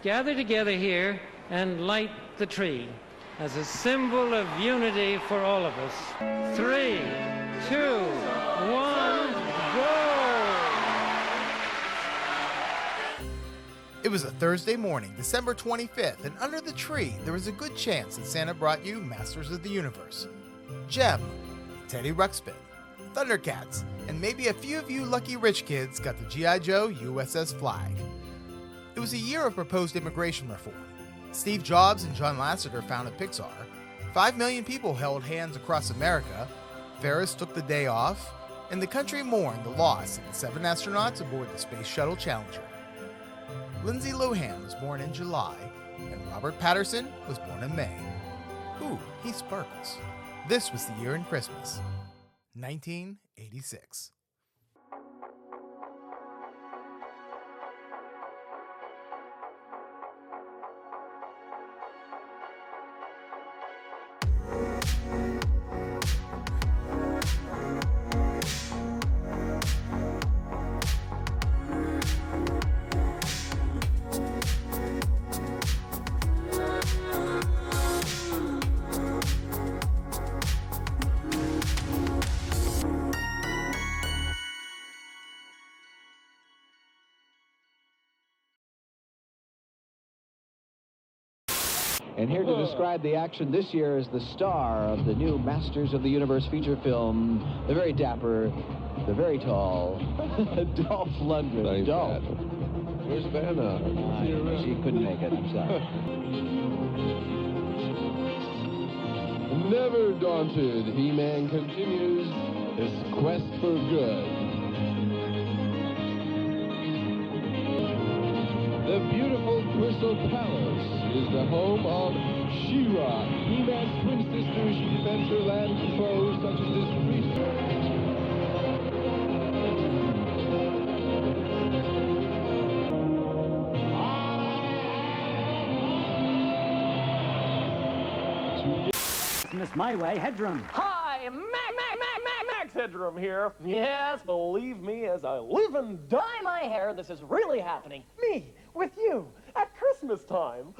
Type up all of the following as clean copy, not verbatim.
gather together here and light the tree as a symbol of unity for all of us. 3, 2, 1, go! It was a Thursday morning, December 25th, and under the tree, there was a good chance that Santa brought you Masters of the Universe. Jem, Teddy Ruxpin, Thundercats, and maybe a few of you lucky rich kids got the G.I. Joe USS Flag. It was a year of proposed immigration reform. Steve Jobs and John Lasseter founded Pixar. 5 million people held hands across America. Ferris took the day off, and the country mourned the loss of the 7 astronauts aboard the Space Shuttle Challenger. Lindsay Lohan was born in July, and Robert Patterson was born in May. Ooh, he sparkles. This was the year in Christmas, 1986. And here to describe the action this year is the star of the new Masters of the Universe feature film, the very dapper, the very tall, Dolph Lundgren. Thanks, Dolph. Pat. Where's Vanna? She couldn't make it, I'm sorry. Never daunted, He-Man continues his quest for good. The beautiful Crystal Palace is the home of She-Ra, He-Man's twin sister. She defends her land from foes such as this priest. Miss My Way, Headroom. Hi, Max Headroom here. Yes, believe me, as I live and dye my hair, this is really happening. Me, with you, at Christmas time.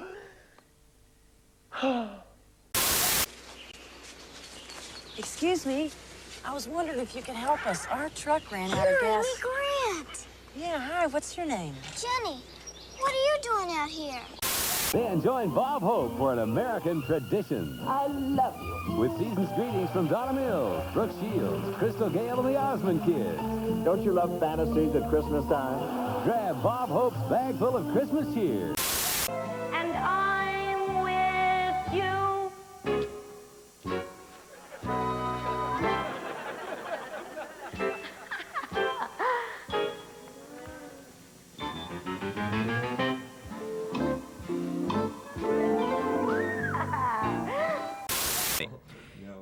Excuse me, I was wondering if you could help us. Our truck ran out of gas. Grant. Yeah, hi, what's your name? Jenny, what are you doing out here? Then join Bob Hope for an American tradition. I love you. With season's greetings from Donna Mills, Brooke Shields, Crystal Gale, and the Osmond Kids. Don't you love fantasies at Christmas time? Grab Bob Hope's bag full of Christmas cheer. And I'm with you.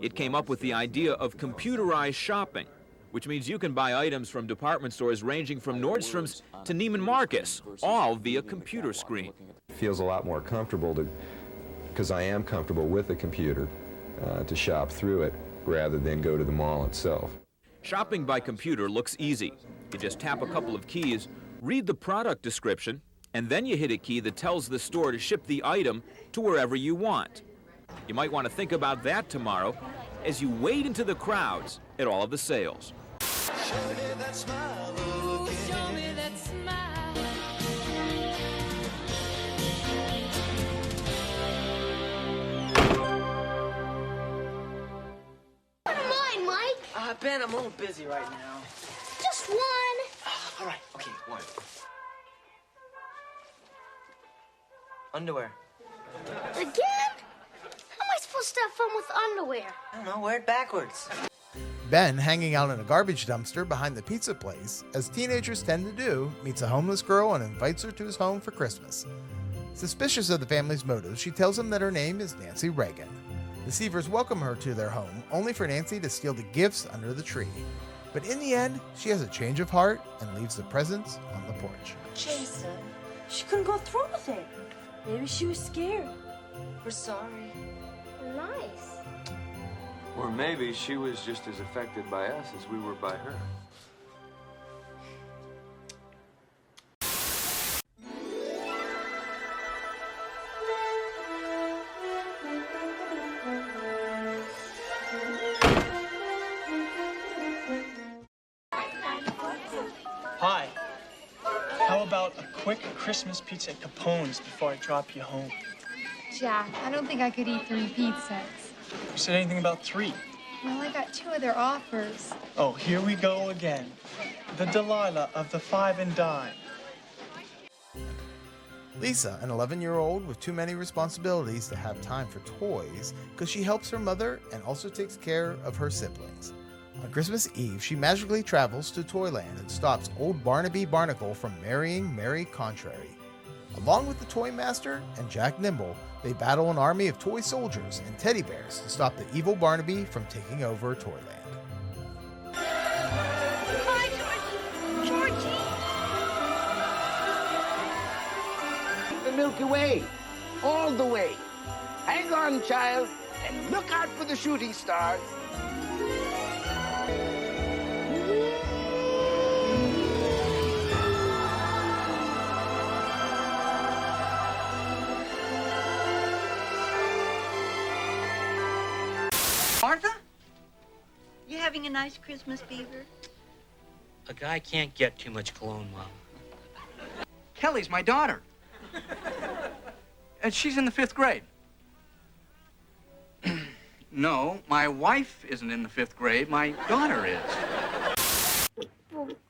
It came up with the idea of computerized shopping, which means you can buy items from department stores ranging from Nordstrom's to Neiman Marcus, all via computer screen. It feels a lot more comfortable because I am comfortable with the computer, to shop through it rather than go to the mall itself. Shopping by computer looks easy. You just tap a couple of keys, read the product description, and then you hit a key that tells the store to ship the item to wherever you want. You might want to think about that tomorrow as you wade into the crowds at all of the sales. Show me that smile again. Show me that smile. What am I, Mike? Ben, I'm a little busy right now. Just one. All right, okay, one. Underwear. Again? How am I supposed to have fun with underwear? I don't know, wear it backwards. Ben, hanging out in a garbage dumpster behind the pizza place, as teenagers tend to do, meets a homeless girl and invites her to his home for Christmas. Suspicious of the family's motives, she tells him that her name is Nancy Reagan. The Seavers welcome her to their home, only for Nancy to steal the gifts under the tree. But in the end, she has a change of heart and leaves the presents on the porch. Jason, she couldn't go through with it. Maybe she was scared. We're sorry. Nice. Or maybe she was just as affected by us as we were by her. about a quick Christmas pizza at Capone's before I drop you home? Jack, I don't think I could eat 3 pizzas. Who said anything about 3? Well, I got 2 of their offers. Oh, here we go again. The Delilah of the 5 and dime. Lisa, an 11-year-old with too many responsibilities to have time for toys, because she helps her mother and also takes care of her siblings. On Christmas Eve, she magically travels to Toyland and stops old Barnaby Barnacle from marrying Mary Contrary. Along with the Toy Master and Jack Nimble, they battle an army of toy soldiers and teddy bears to stop the evil Barnaby from taking over Toyland. Hi, Georgie. The Milky Way, all the way. Hang on, child, and look out for the shooting stars. Martha? You having a nice Christmas, Beaver? A guy can't get too much cologne, Mom. Kelly's my daughter. And she's in the 5th grade. No, my wife isn't in the 5th grade. My daughter is.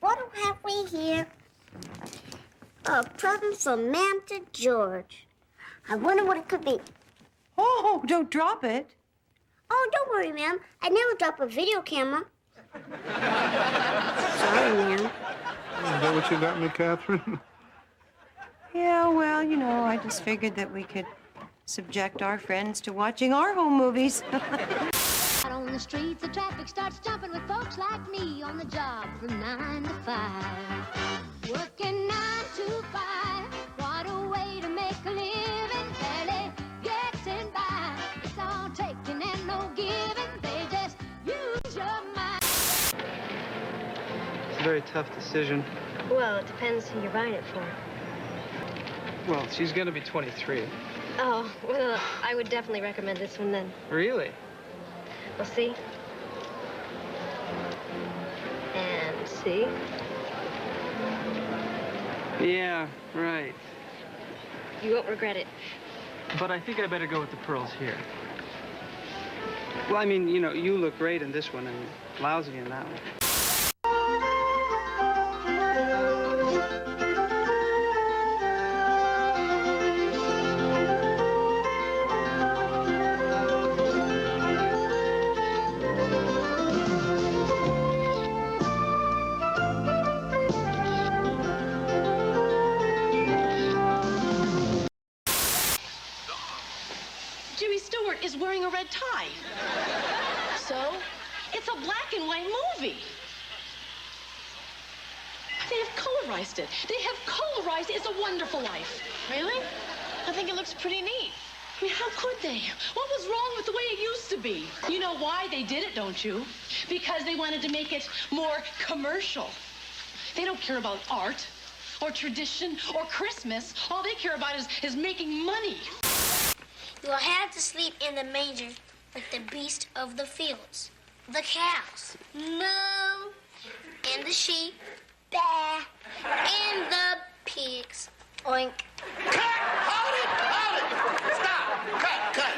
What have we here? A present from Ma'am to George. I wonder what it could be. Oh, don't drop it. Oh, don't worry, ma'am. I never drop a video camera. Sorry, ma'am. Is that what you got me, Catherine? Yeah, well, you know, I just figured that we could subject our friends to watching our home movies. Out on the streets, the traffic starts jumping with folks like me on the job from 9 to 5. Working 9 to 5. What a way to make a living. Barely getting by. It's all taking and no giving. They just use your mind. It's a very tough decision. Well, it depends who you're buying it for. Well, she's gonna be 23. Oh, well, I would definitely recommend this one then. Really? Well, see? And see? Yeah, right. You won't regret it. But I think I better go with the pearls here. Well, I mean, you know, you look great in this one and lousy in that one. Jimmy Stewart is wearing a red tie. So, it's a black and white movie. They have colorized it. They have colorized It's a Wonderful Life. Really? I think it looks pretty neat. I mean, how could they? What was wrong with the way it used to be? You know why they did it, don't you? Because they wanted to make it more commercial. They don't care about art or tradition or Christmas. All they care about is making money. You will have to sleep in the manger like the beast of the fields. The cows. No. And the sheep. Bah. And the pigs. Oink. Cut! Hold it! Hold it! Stop! Cut!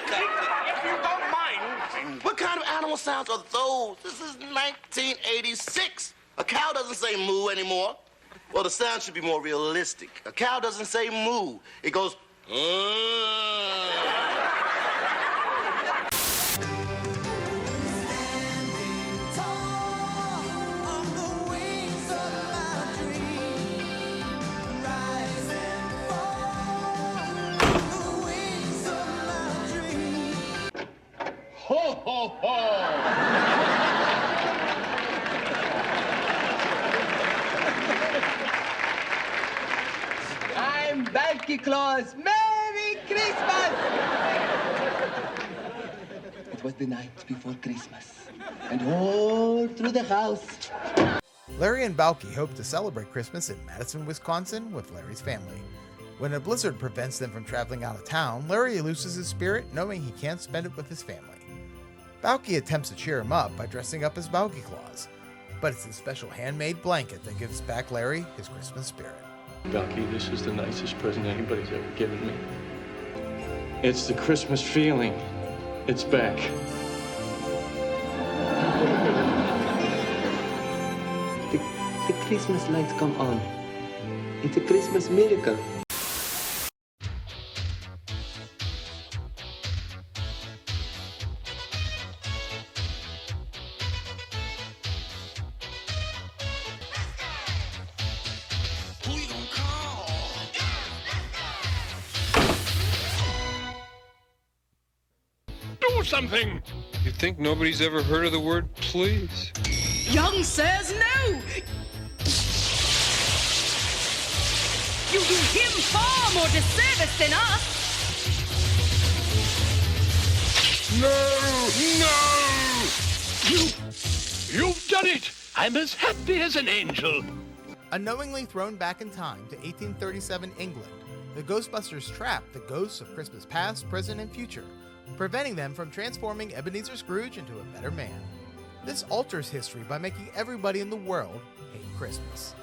If you don't mind, what kind of animal sounds are those? This is 1986. A cow doesn't say moo anymore. Well, the sound should be more realistic. A cow doesn't say moo. It goes, Ho, ho, ho! I'm Santa Claus. Merry Christmas! It was the night before Christmas, and all through the house. Larry and Balky hope to celebrate Christmas in Madison, Wisconsin with Larry's family. When a blizzard prevents them from traveling out of town, Larry loses his spirit knowing he can't spend it with his family. Balky attempts to cheer him up by dressing up as Balky Claus, but it's his special handmade blanket that gives back Larry his Christmas spirit. Ducky, this is the nicest present anybody's ever given me. It's the Christmas feeling. It's back. The Christmas lights come on. It's a Christmas miracle. Do something! You think nobody's ever heard of the word please? Young says no! You do him far more disservice than us! No! You've done it! I'm as happy as an angel. Unknowingly thrown back in time to 1837 England, the Ghostbusters trap the ghosts of Christmas past, present, and future, preventing them from transforming Ebenezer Scrooge into a better man. This alters history by making everybody in the world hate Christmas.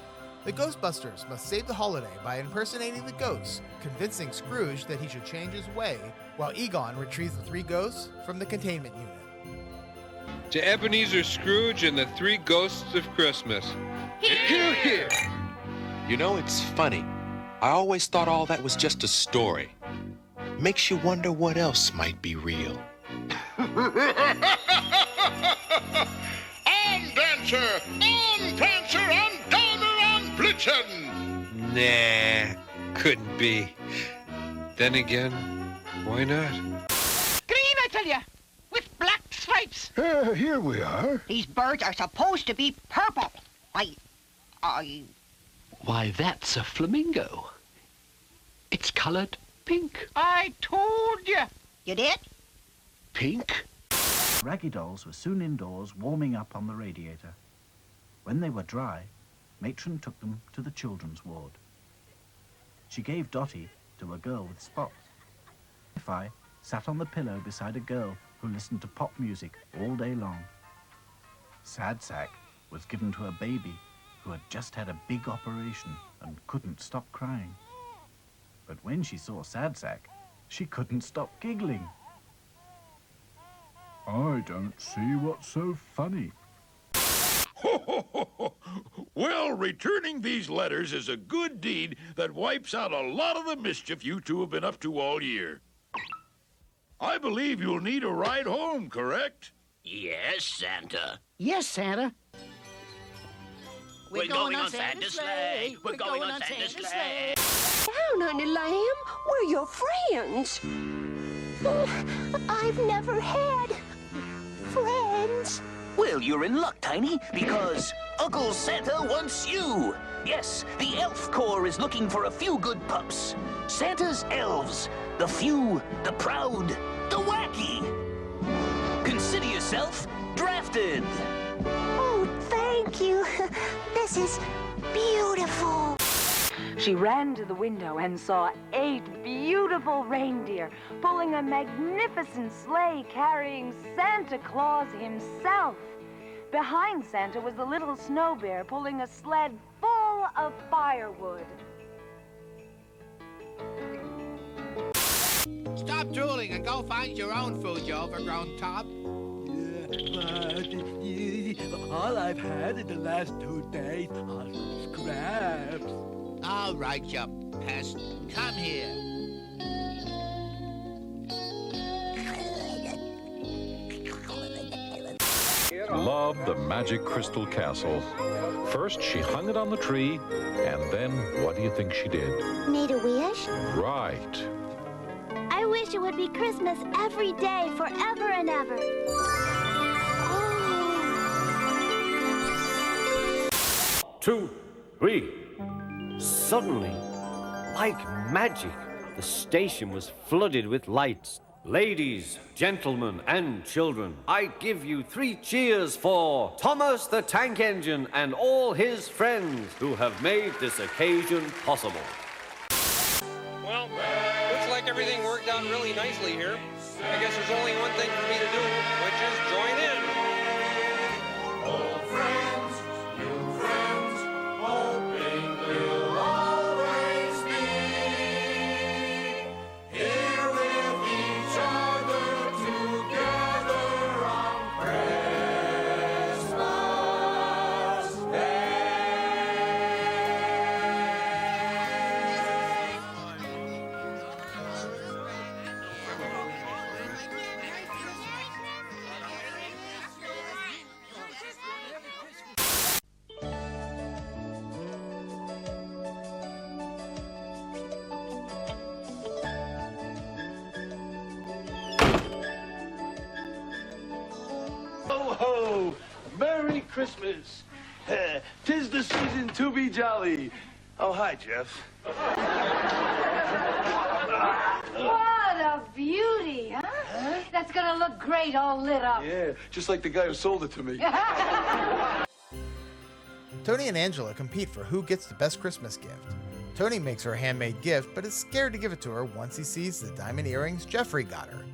The Ghostbusters must save the holiday by impersonating the ghosts, convincing Scrooge that he should change his way, while Egon retrieves the three ghosts from the containment unit. To Ebenezer Scrooge and the Three Ghosts of Christmas. Hear, hear! You know, it's funny. I always thought all that was just a story. Makes you wonder what else might be real. On Dancer! On Prancer! On Donner! On Blitzen! Nah, couldn't be. Then again, why not? Green, I tell you! With black stripes! Here we are. These birds are supposed to be purple. Why, that's a flamingo. It's colored pink. I told you. You did? Pink? Raggy dolls were soon indoors warming up on the radiator. When they were dry, Matron took them to the children's ward. She gave Dottie to a girl with spots. Fi sat on the pillow beside a girl who listened to pop music all day long. Sad Sack was given to a baby who had just had a big operation and couldn't stop crying. But when she saw Sad Sack, she couldn't stop giggling. I don't see what's so funny. Well, returning these letters is a good deed that wipes out a lot of the mischief you two have been up to all year. I believe you'll need a ride home, correct? Yes, Santa. Yes, Santa. We're going on Santa's sleigh. We're going on Santa's sleigh. Down, honey lamb. We're your friends. Oh, I've never had friends. Well, you're in luck, Tiny, because Uncle Santa wants you. Yes, the Elf Corps is looking for a few good pups. Santa's elves. The few, the proud, the wacky. Consider yourself drafted. Oh, thank you. This is beautiful. She ran to the window and saw 8 beautiful reindeer pulling a magnificent sleigh carrying Santa Claus himself. Behind Santa was the little snow bear pulling a sled full of firewood. Stop drooling and go find your own food, you overgrown tub. All I've had in the last 2 days are scraps. All right, you pest. Come here. Loved the magic crystal castle. First, she hung it on the tree, and then what do you think she did? Made a wish? Right. I wish it would be Christmas every day, forever and ever. 2, 3. Suddenly, like magic, the station was flooded with lights. Ladies, gentlemen, and children, I give you 3 cheers for Thomas the Tank Engine and all his friends who have made this occasion possible. Well, looks like everything worked out really nicely here. I guess there's only one thing for me to do, which is join in. Old friends, new friends, hoping we'll always Christmas. 'Tis the season to be jolly. Oh, hi, Jeff. What a beauty, huh? That's gonna look great all lit up. Yeah, just like the guy who sold it to me. Tony and Angela compete for who gets the best Christmas gift. Tony makes her a handmade gift, but is scared to give it to her once he sees the diamond earrings Jeffrey got her.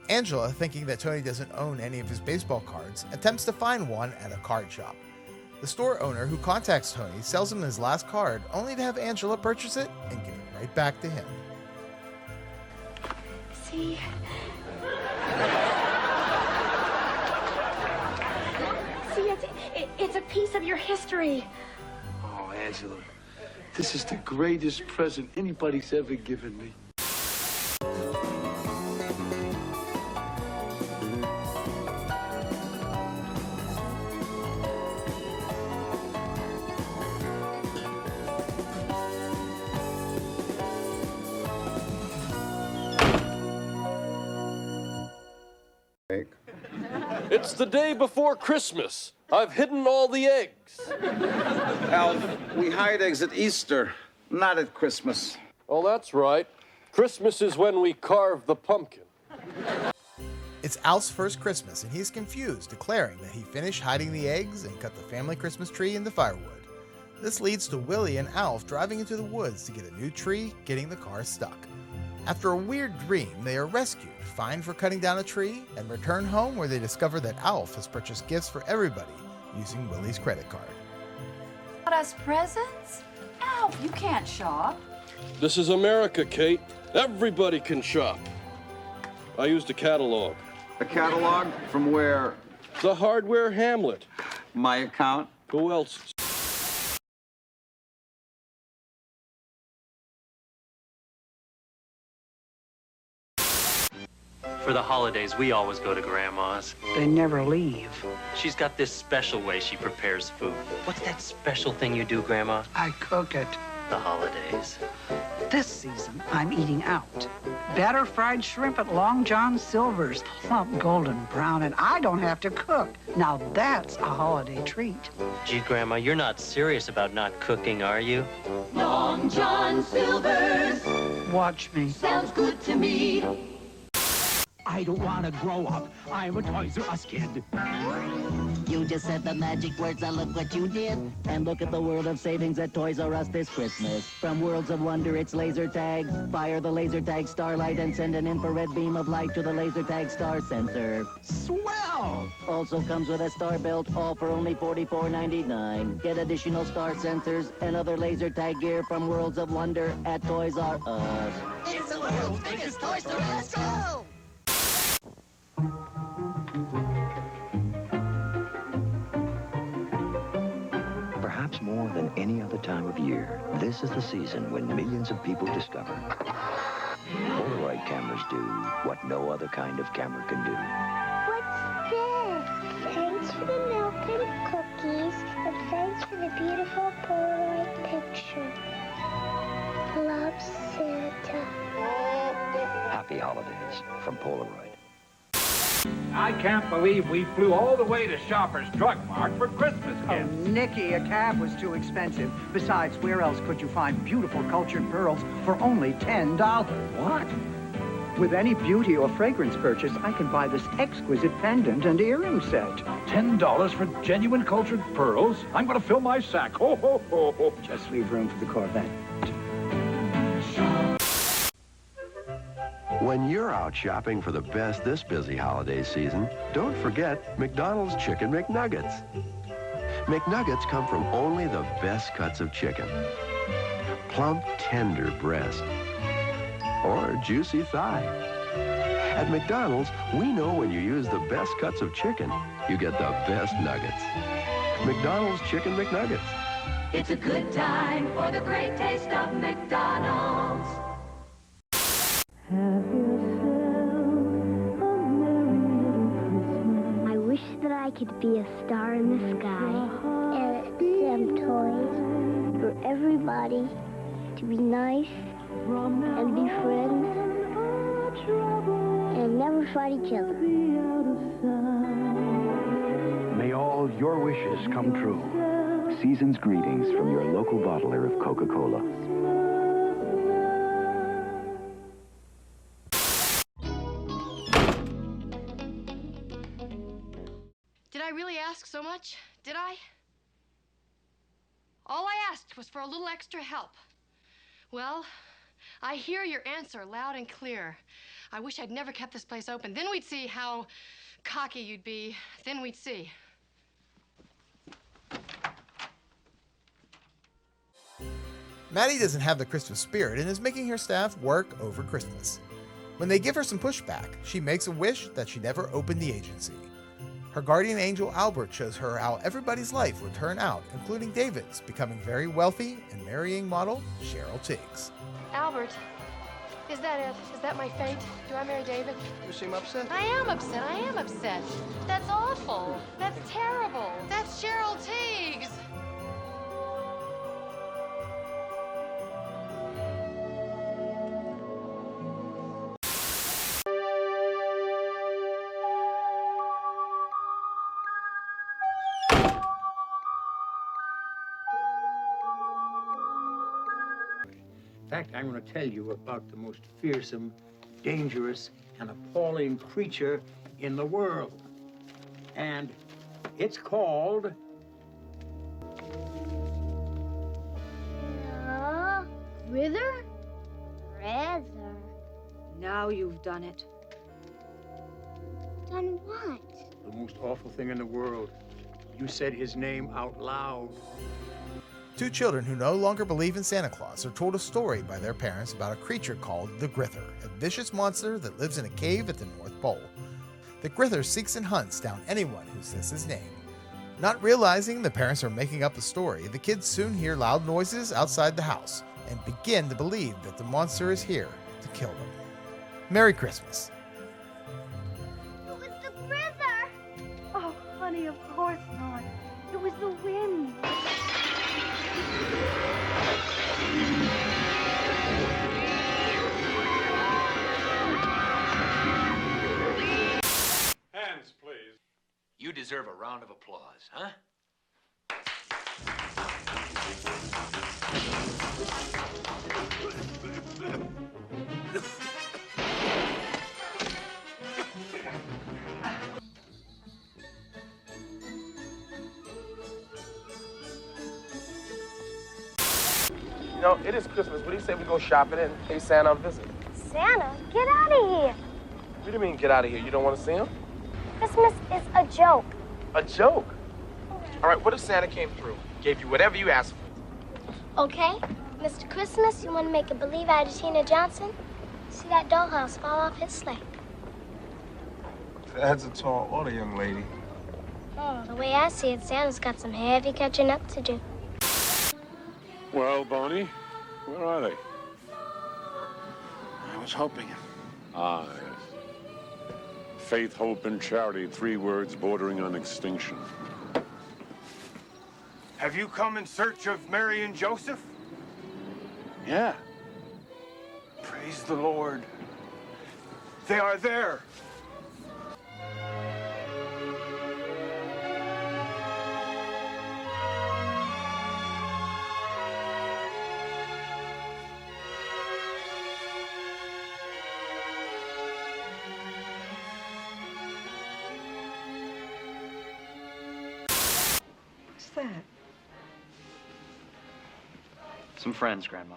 Angela, thinking that Tony doesn't own any of his baseball cards, attempts to find one at a card shop. The store owner who contacts Tony sells him his last card, only to have Angela purchase it and give it right back to him. See? See, it's a piece of your history. Oh, Angela, this is the greatest present anybody's ever given me. It's the day before Christmas. I've hidden all the eggs. Alf, we hide eggs at Easter, not at Christmas. Oh, that's right. Christmas is when we carve the pumpkin. It's Alf's first Christmas, and he's confused, declaring that he finished hiding the eggs and cut the family Christmas tree into firewood. This leads to Willie and Alf driving into the woods to get a new tree, getting the car stuck. After a weird dream, they are rescued, fined for cutting down a tree, and return home where they discover that Alf has purchased gifts for everybody using Willie's credit card. Got us presents? Alf, you can't shop. This is America, Kate. Everybody can shop. I used a catalog. A catalog? From where? The Hardware Hamlet. My account? Who else? For the holidays, we always go to Grandma's. They never leave. She's got this special way she prepares food. What's that special thing you do, Grandma? I cook it. The holidays. This season, I'm eating out. Batter fried shrimp at Long John Silver's, plump golden brown, and I don't have to cook. Now that's a holiday treat. Gee, Grandma, you're not serious about not cooking, are you? Long John Silver's. Watch me. Sounds good to me. I don't want to grow up. I'm a Toys R Us kid. You just said the magic words, and look what you did. And look at the world of savings at Toys R Us this Christmas. From Worlds of Wonder, it's laser tag. Fire the laser tag starlight and send an infrared beam of light to the laser tag star sensor. Swell! Also comes with a star belt, all for only $44.99. Get additional star sensors and other laser tag gear from Worlds of Wonder at Toys R Us. It's the world's biggest Toys R Us. Go! Perhaps more than any other time of year, this is the season when millions of people discover Polaroid cameras do what no other kind of camera can do. What's this? Thanks for the milk and cookies, and thanks for the beautiful Polaroid picture. Love, Santa. Happy holidays from Polaroid. I can't believe we flew all the way to Shoppers Drug Mart for Christmas gifts. Oh, Nicky, a cab was too expensive. Besides, where else could you find beautiful cultured pearls for only $10? What? With any beauty or fragrance purchase, I can buy this exquisite pendant and earring set. $10 for genuine cultured pearls? I'm going to fill my sack. Ho, ho, ho, ho. Just leave room for the Corvette. When you're out shopping for the best this busy holiday season, don't forget McDonald's Chicken McNuggets. McNuggets come from only the best cuts of chicken. Plump, tender breast. Or juicy thigh. At McDonald's, we know when you use the best cuts of chicken, you get the best nuggets. McDonald's Chicken McNuggets. It's a good time for the great taste of McDonald's. I wish that I could be a star in the sky and some toys for everybody to be nice and be friends and never fight each other. May all all your wishes come true. Season's greetings from your local bottler of Coca-Cola. Did I really ask so much? Did I? All I asked was for a little extra help. Well, I hear your answer loud and clear. I wish I'd never kept this place open. Then we'd see how cocky you'd be. Then we'd see. Maddie doesn't have the Christmas spirit and is making her staff work over Christmas. When they give her some pushback, she makes a wish that she never opened the agency. Her guardian angel Albert shows her how everybody's life would turn out, including David's, becoming very wealthy and marrying model Cheryl Tiggs. Albert, is that it? Is that my fate? Do I marry David? You seem upset. I am upset. I am upset. That's awful. That's terrible. That's Cheryl Tiggs. In fact, I'm going to tell you about the most fearsome, dangerous, and appalling creature in the world. And it's called... Grither? Rather. Now you've done it. Done what? the most awful thing in the world. You said his name out loud. Two children who no longer believe in Santa Claus are told a story by their parents about a creature called the Grither, a vicious monster that lives in a cave at the North Pole. The Grither seeks and hunts down anyone who says his name. Not realizing the parents are making up a story, the kids soon hear loud noises outside the house and begin to believe that the monster is here to kill them. Merry Christmas. It was the Grither! Oh, honey, of course not. It was the wind. Hands, please. You deserve a round of applause, huh? You know, it is Christmas. What do you say we go shopping and pay Santa a visit? Santa, get out of here. What do you mean, get out of here? You don't want to see him? Christmas is a joke. A joke? All right, what if Santa came through, gave you whatever you asked for? Okay, Mr. Christmas, you want to make a believe out of Tina Johnson? See that dollhouse fall off his sleigh. That's a tall order, young lady. Oh, the way I see it, Santa's got some heavy catching up to do. Well, Bonnie, where are they? I was hoping. Ah, yes. Faith, hope, and charity, 3 words bordering on extinction. Have you come in search of Mary and Joseph? Yeah. Praise the Lord. They are there. What's that? Some friends, Grandma.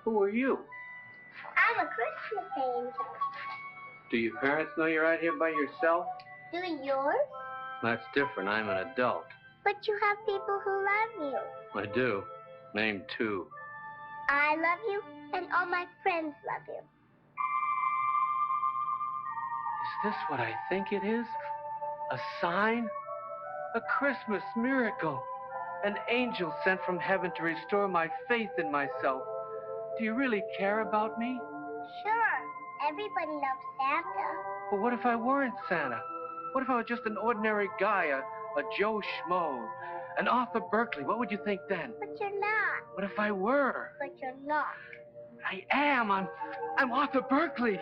Who are you? I'm a Christmas angel. Do your parents know you're out here by yourself? Do yours? That's different. I'm an adult. But you have people who love you. I do. Name two. I love you, and all my friends love you. Is this what I think it is? A sign? A Christmas miracle. An angel sent from heaven to restore my faith in myself. Do you really care about me? Sure. Everybody loves Santa. But what if I weren't Santa? What if I was just an ordinary guy, a Joe Schmo, an Arthur Berkeley? What would you think then? But you're not. What if I were? But you're not. I am. I'm Arthur Berkeley.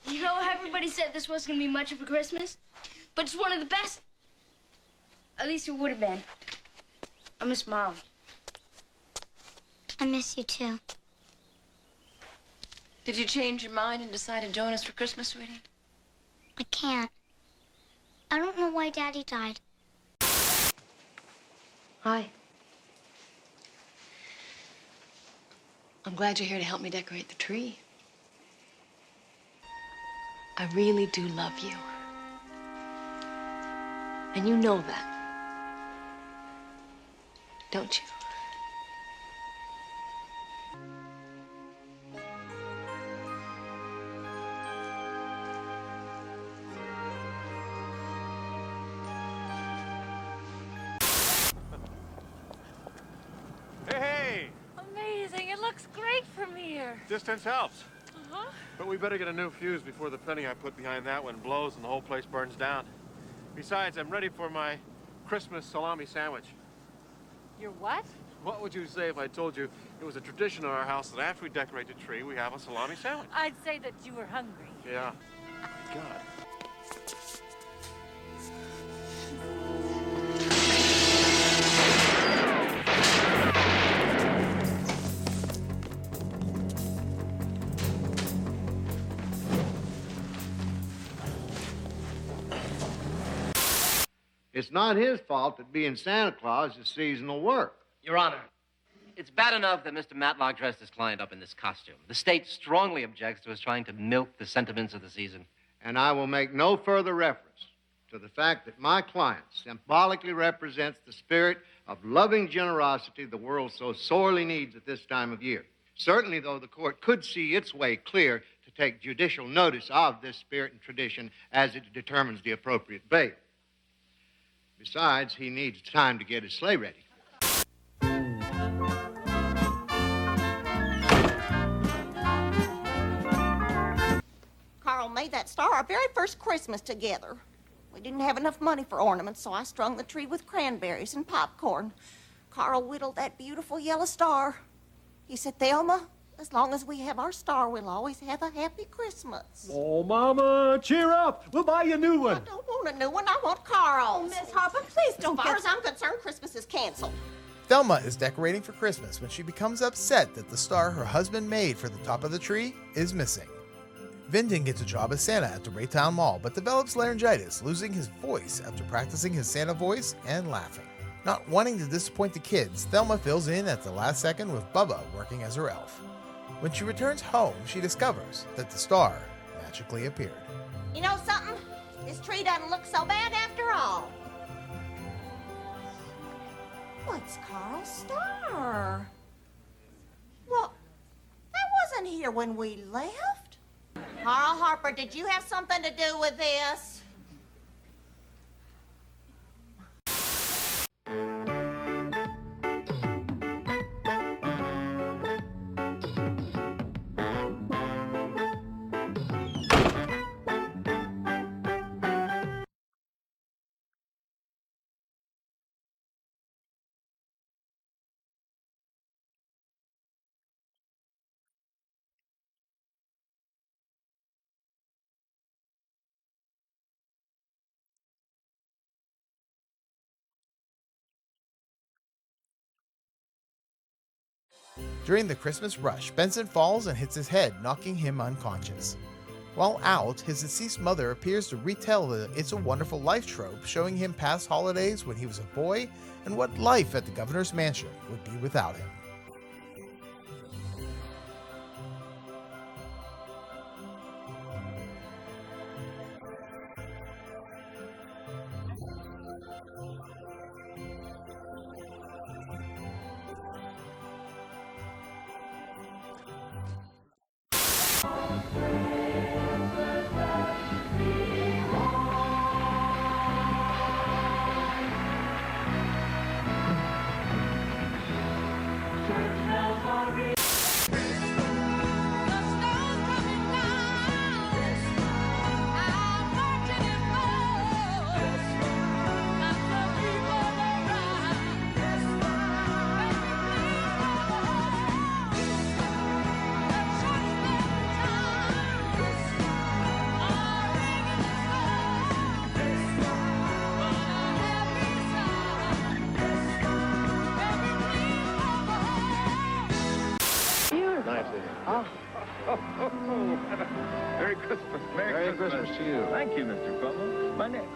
You know, everybody said this wasn't gonna be much of a Christmas, but it's one of the best. At least it would have been. I miss Mom. I miss you too. Did you change your mind and decide to join us for Christmas, sweetie? I can't. I don't know why Daddy died. Hi. I'm glad you're here to help me decorate the tree. I really do love you. And you know that. Don't you? Hey! Amazing. It looks great from here. Distance helps. Uh-huh. But we better get a new fuse before the penny I put behind that one blows and the whole place burns down. Besides, I'm ready for my Christmas salami sandwich. Your what? What would you say if I told you it was a tradition in our house that after we decorate the tree, we have a salami sandwich? I'd say that you were hungry. Yeah. God. It's not his fault that being Santa Claus is seasonal work. Your Honor, it's bad enough that Mr. Matlock dressed his client up in this costume. The state strongly objects to his trying to milk the sentiments of the season. And I will make no further reference to the fact that my client symbolically represents the spirit of loving generosity the world so sorely needs at this time of year. Certainly, though, the court could see its way clear to take judicial notice of this spirit and tradition as it determines the appropriate bail. Besides, he needs time to get his sleigh ready. Carl made that star our very first Christmas together. We didn't have enough money for ornaments, so I strung the tree with cranberries and popcorn. Carl whittled that beautiful yellow star. He said, Thelma, as long as we have our star, we'll always have a happy Christmas. Oh, Mama, cheer up. We'll buy you a new one. I don't want a new one. I want Carl's. Oh, Miss Harper, please don't As far get... as I'm concerned, Christmas is canceled. Thelma is decorating for Christmas when she becomes upset that the star her husband made for the top of the tree is missing. Vinton gets a job as Santa at the Raytown Mall, but develops laryngitis, losing his voice after practicing his Santa voice and laughing. Not wanting to disappoint the kids, Thelma fills in at the last second with Bubba working as her elf. When she returns home, she discovers that the star magically appeared. You know something? This tree doesn't look so bad after all. What's Carl's star? Well, that wasn't here when we left. Carl Harper, did you have something to do with this? During the Christmas rush, Benson falls and hits his head, knocking him unconscious. While out, his deceased mother appears to retell the It's a Wonderful Life trope, showing him past holidays when he was a boy and what life at the governor's mansion would be without him. Merry Christmas. Merry Christmas to you. Thank you, Mr. Cuomo. My name.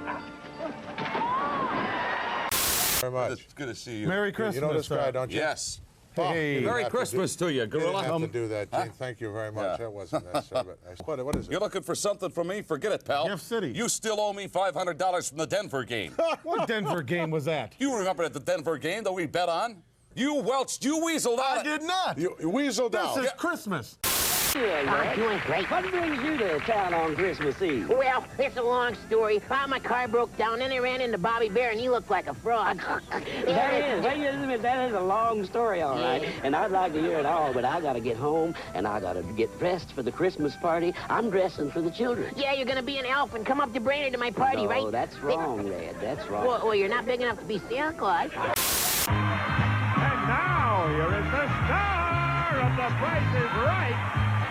Very much. It's good to see you. Merry Christmas. You know this guy, don't you? Yes. Hey. Merry Christmas to you, Gorilla. You didn't have to do that, Gene. Thank you very much. That wasn't necessary. What is it? You're looking for something from me? Forget it, pal. Gift City. You still owe me $500 from the Denver game. What Denver game was that? You remember at the Denver game that we bet on? You welched, you weaseled out. I did not. You weaseled out. This is Christmas. I'm doing great. What brings you to town on Christmas Eve? Well, it's a long story. My car broke down, then I ran into Bobby Bear, and he looked like a frog. That is a long story, all right. And I'd like to hear it all, but I got to get home, and I got to get dressed for the Christmas party. I'm dressing for the children. Yeah, you're going to be an elf and come up to Brainerd to my party, right? No, that's wrong, Red. That's wrong. Well, you're not big enough to be Santa Claus. And now, here is the star of The Price is Right,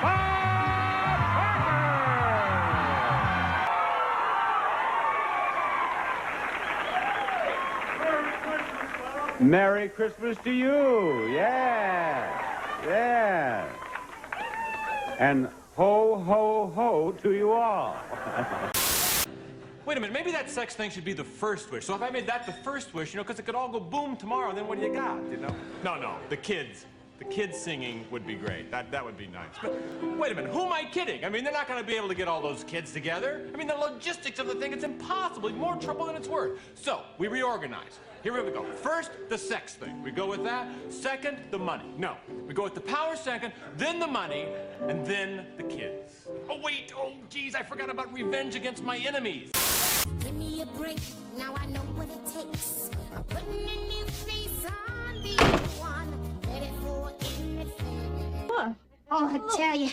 Bob Barker! Merry Christmas to you. Yeah. And ho, ho, ho to you all. Wait a minute, maybe that sex thing should be the first wish. So if I made that the first wish, because it could all go boom tomorrow, then what do you got, No, the kids singing would be great. That would be nice. But wait a minute, who am I kidding? I mean, they're not going to be able to get all those kids together. I mean, the logistics of the thing, it's impossible. More trouble than it's worth. So, we reorganize. Here we go. First, the sex thing. We go with that. Second, the money. No. We go with the power second, then the money, and then the kids. Oh, wait. Oh, geez, I forgot about revenge against my enemies. Give me a break, now I know what it takes. I'm putting a new face on the one, ready for anything. Oh, I tell you,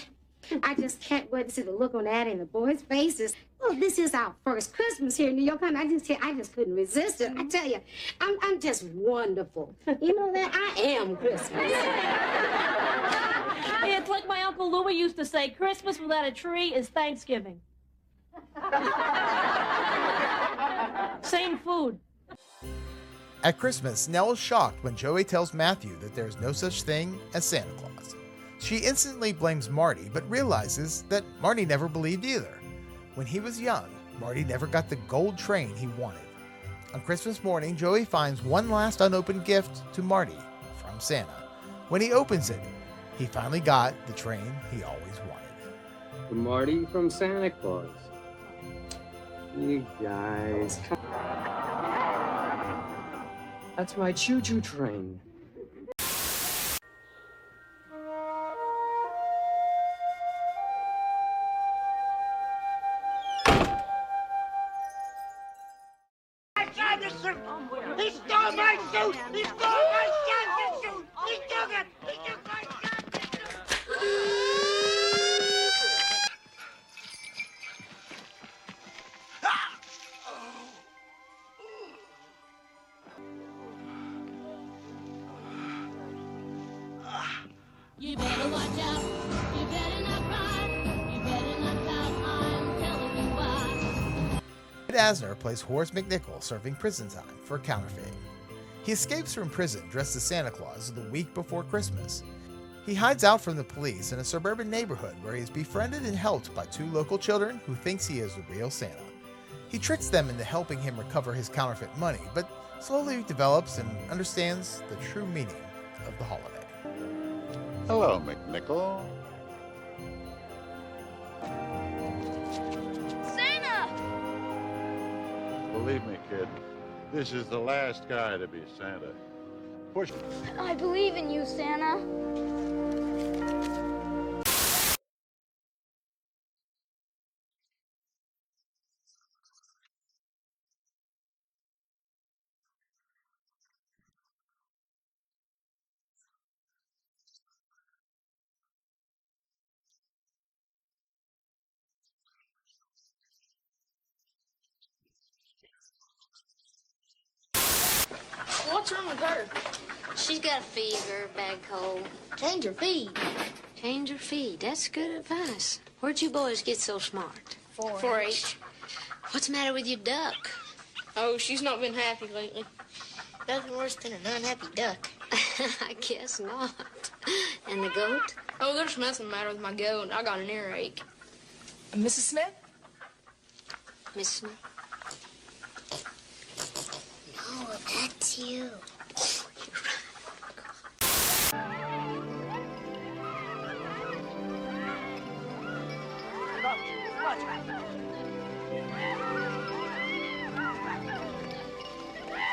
I just can't wait to see the look on Addie and the boys' faces. Oh, this is our first Christmas here in New York, and I just couldn't resist it. I tell you, I'm just wonderful. You know that? I am Christmas. It's like my Uncle Louie used to say, Christmas without a tree is Thanksgiving. Same food. At Christmas, Nell is shocked when Joey tells Matthew that there is no such thing as Santa Claus. She instantly blames Marty, but realizes that Marty never believed either. When he was young, Marty never got the gold train he wanted. On Christmas morning, Joey finds one last unopened gift to Marty from Santa. When he opens it, he finally got the train he always wanted. To Marty from Santa Claus. You guys. That's my choo-choo train. He stole my suit! He stole my son's suit! He took it! He took my son's suit! You better watch out. You better not cry. You better not pout. I'm telling you why. Ed Asner plays Horace McNichol serving prison time for counterfeiting. He escapes from prison dressed as Santa Claus the week before Christmas. He hides out from the police in a suburban neighborhood where he is befriended and helped by 2 local children who thinks he is the real Santa. He tricks them into helping him recover his counterfeit money, but slowly develops and understands the true meaning of the holiday. Hello, McNichol. Santa! Believe me, kid, this is the last guy to be Santa. Push. I believe in you, Santa. What's wrong with her? She's got a fever, bad cold. Change her feed. Change her feed. That's good advice. Where'd you boys get so smart? 4-H. What's the matter with your duck? Oh, she's not been happy lately. Nothing worse than an unhappy duck. I guess not. And the goat? Oh, there's nothing the matter with my goat. I got an earache. Mrs. Smith? Miss Smith? No, that's you.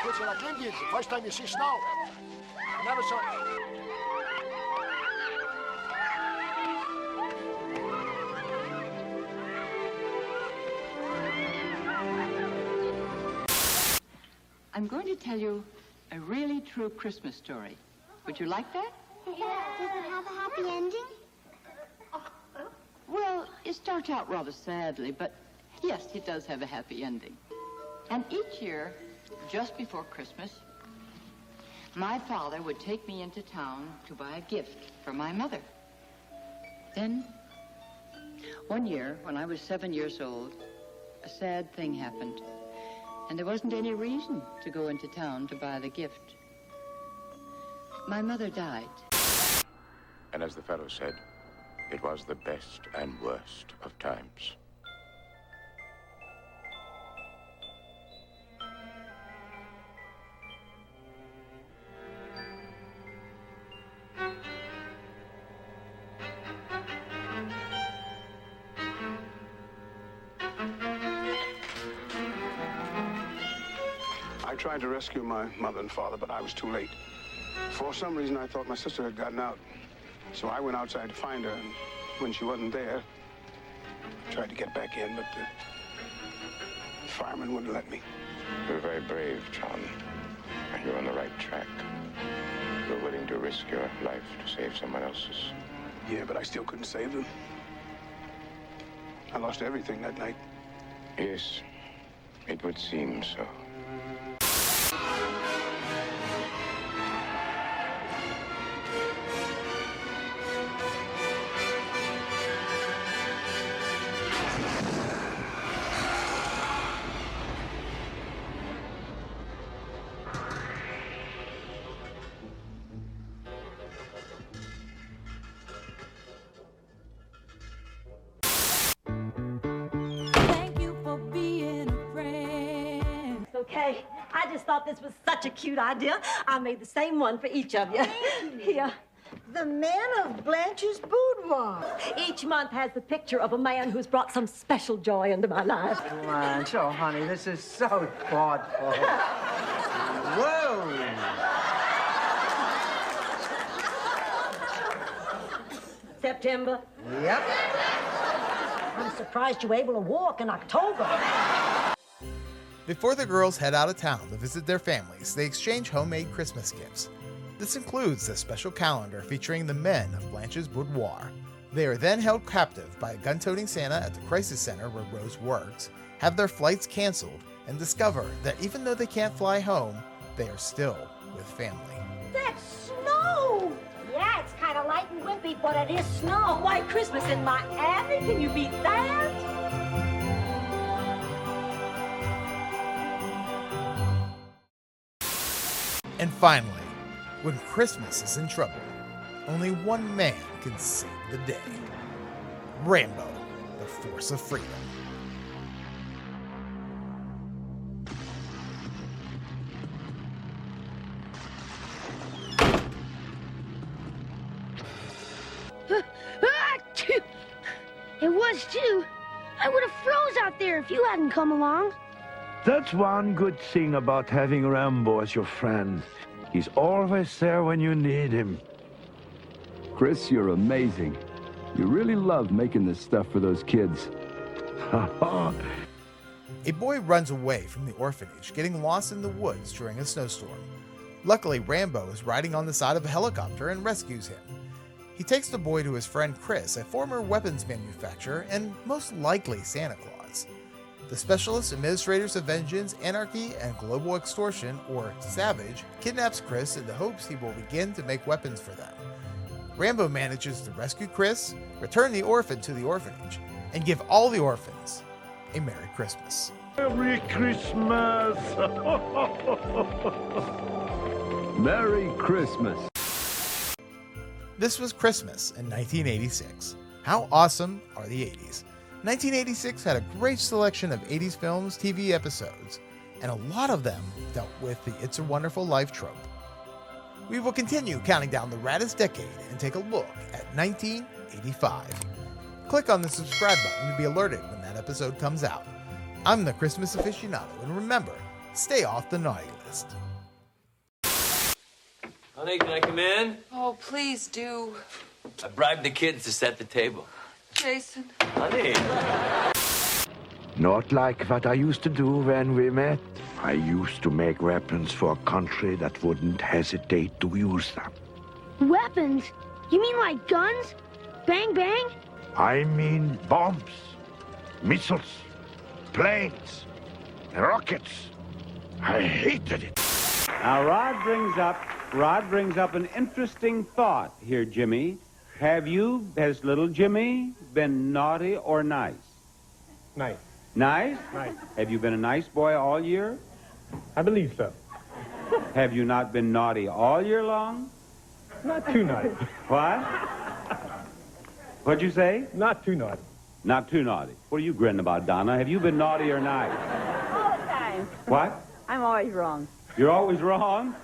Kids are like Indians the first time you see snow. I never saw I'm going to tell you a really true Christmas story. Would you like that? Yeah. Does it have a happy ending? Well, it starts out rather sadly, but yes, it does have a happy ending. And each year, just before Christmas, my father would take me into town to buy a gift for my mother. Then, one year, when I was 7 years old, a sad thing happened. And there wasn't any reason to go into town to buy the gift. My mother died. And as the fellow said, it was the best and worst of times. I tried to rescue my mother and father, but I was too late. For some reason, I thought my sister had gotten out. So I went outside to find her, and when she wasn't there, I tried to get back in, but the fireman wouldn't let me. You're very brave, John. And you're on the right track. You're willing to risk your life to save someone else's. Yeah, but I still couldn't save them. I lost everything that night. Yes, it would seem so. Okay, I just thought this was such a cute idea. I made the same one for each of you. Here. The Man of Blanche's Boudoir. Each month has the picture of a man who's brought some special joy into my life. Blanche, oh, honey, this is so thoughtful. Whoa! September. Yep. I'm surprised you were able to walk in October. Before the girls head out of town to visit their families, they exchange homemade Christmas gifts. This includes a special calendar featuring the men of Blanche's Boudoir. They are then held captive by a gun-toting Santa at the crisis center where Rose works, have their flights canceled, and discover that even though they can't fly home, they are still with family. That's snow! Yeah, it's kind of light and wimpy, but it is snow. White Christmas in Miami? Can you beat that? And finally, when Christmas is in trouble, only one man can save the day. Rambo, the Force of Freedom. It was too. I would have froze out there if you hadn't come along. That's one good thing about having Rambo as your friend. He's always there when you need him. Chris, you're amazing. You really love making this stuff for those kids. A boy runs away from the orphanage, getting lost in the woods during a snowstorm. Luckily, Rambo is riding on the side of a helicopter and rescues him. He takes the boy to his friend Chris, a former weapons manufacturer and most likely Santa Claus. The Specialist Administrators of Vengeance, Anarchy, and Global Extortion, or SAVAGE, kidnaps Chris in the hopes he will begin to make weapons for them. Rambo manages to rescue Chris, return the orphan to the orphanage, and give all the orphans a Merry Christmas. Merry Christmas! Merry Christmas! This was Christmas in 1986. How awesome are the 80s? 1986 had a great selection of 80s films, TV episodes, and a lot of them dealt with the It's a Wonderful Life trope. We will continue counting down the raddest decade and take a look at 1985. Click on the subscribe button to be alerted when that episode comes out. I'm the Christmas aficionado, and remember, stay off the naughty list. Honey, can I come in? Oh, please do. I bribed the kids to set the table. Jason. Honey. Not like what I used to do when we met. I used to make weapons for a country that wouldn't hesitate to use them. Weapons? You mean like guns? Bang, bang? I mean bombs, missiles, planes, rockets. I hated it. Now, Rod brings up an interesting thought here, Jimmy. Has little Jimmy been naughty or nice? Nice. Nice? Nice. Have you been a nice boy all year? I believe so. Have you not been naughty all year long? Not too naughty. What? What'd you say? Not too naughty. Not too naughty. What are you grinning about, Donna? Have you been naughty or nice? All the time. What? I'm always wrong. You're always wrong?